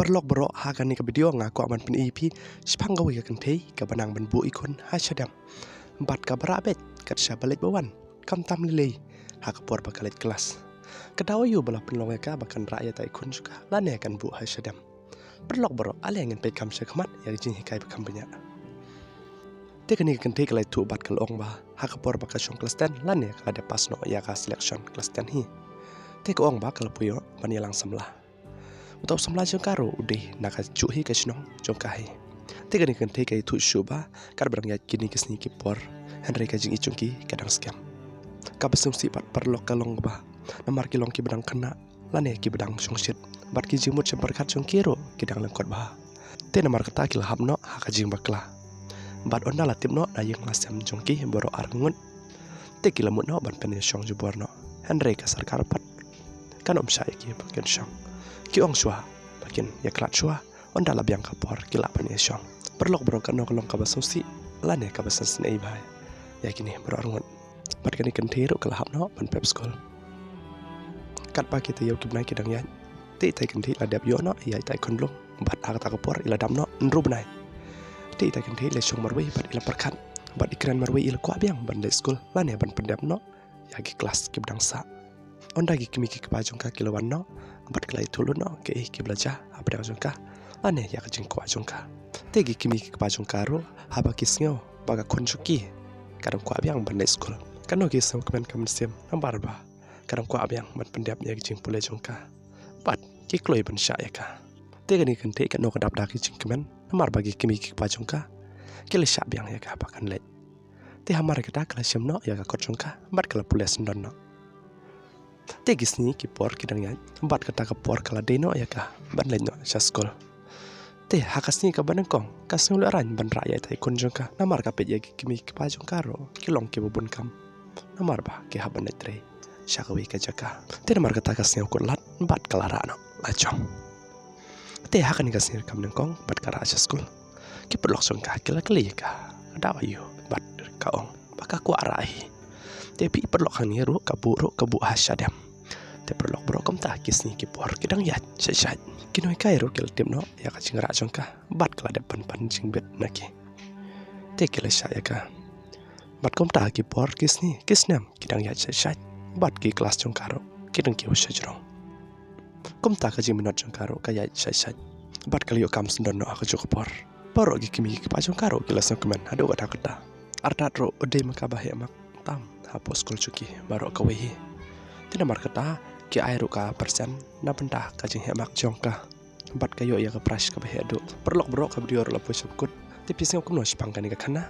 Perlok berok hakan ni ke video ngaku aman pen EP sepang gawe kan thei ke benang ben bu ikon ha syadam empat ka berabet kat syabalik bawan kam tam lele ha ke por bakalit kelas kedawa yu bala penlong ka bakan rakyat ikon juga lane kan bu ha syadam perlok berok ale ngin pe kam syakmat ya jing hikai bekam banyak te kan ni kan thei kalai tu bat kalong ba ha ke por bakal syong kelas 10 lane ka ada pas no ya ka selection kelas 10 hi te ko ong ba kal puyo banilang samlah utau samla jong karo udeh naka cuhi ke snong jong kai tega ni kan te kai tu shuba kar barang ya kini kesni ki por henry ka jing ichungki kadang scam ka besum si pat perlok kalong ba namar ki long ki bedang kena lane ki bedang songsit bat ki jimut semperkat jong kiro kidang lengkot ba te namar kata ki lahap no ha ka jing bakla bat onda latip no na yeng lasam jong ki boro arngut te ki lamut no ban pen syong jubor no henry ka sarkar pat kan om sai ki baken syong ki ong shua bakin ya klat shua onda la biang kapor kila pan yeshong perlok bro kan kolong ka basungsi lane ka basan snei bai ya kini bro arngot bat kan ikan thiru kala hap no pan pep school kat pa kita yo kibnai kidang yan ti tai kan thi la dab yo no ya tai konlong bat ha ta kapor ila dam no nrub nai ti tai kan thi le shong marwi bat ila perkat bat ikran marwi ila kwa biang ban le school lane ban pendap no ya ki kelas kibdang sa onda ki kimi ki kepajong ka kilawan no bat kelai tulu no ke ki belajar apa dah jongka ane ya kajing ko jongka tegi kimi ki kepajong karo haba kisngo baga konjuki kadang ko abyang ban school kano ki sam kemen kamen sim nambar ba kadang ko abyang ban pendap ya kajing pule jongka bat ki kloi ban sya ya ka tegi ni kan te kan no kadap da ki jing kemen nambar bagi kimi ki kepajong ka kile sya byang ya ka pakan le te hamar ka kala sim no ya ka ko jongka bat kala pule sendon no tegis ni ki por kidang yan bat kata ka por kala deno ya ka ban len no sa skol te hakas ni ka banangkong kas ngul ran ban raya tai kunjung ka namar ka pe ya ki kimi ki pajong karo kilong ki bubun kam namar ba ki haban netre syakawi ka jaka te namar kata kas ngul kulat bat kala ra no lachong te hakan ni kas ni kam nangkong bat kara sa skol ki perlok song ka kila kali ka dawa yu bat ka ong baka ku arai tapi perlok kan ni ru kabu hasyadam te perlok bro kom ta kisni ki por kidang yat syat kinoi kai ro kel tim no ya ka cingra jongka bat kala depan pan jing bet naki te kel sya ya ka bat kom ta ki por kisnam kidang yat syat bat ki kelas jongka ro kidang ki usha jrong kom ta ka jing minot jongka ro ka yat syat bat kali yo kam sendon no aku jok por poro ki kimi ki pa jongka ro kelas kemen ado kata artat ro ode makabah ya mak tam hapus skol cuki baru kawehi tina marketa ki airu ka persen na benda ka jing hemak jongka bat kayo ya ka prash ka behedu perlok bro ka bidior la pusap kut tipis ngok no spang kan ka khana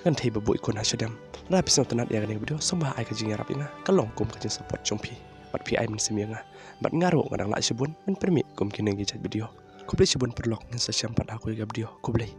kan thei babu ikon hasyadam ra pisau tenat ya kan video sembah ai ka jing yarap inga kalong kum ka jing support jongpi bat pi ai min semianga bat ngaru ngadang la sibun men permit kum kineng gi chat video kublai sibun perlok ngan sa syampat aku ga video kublai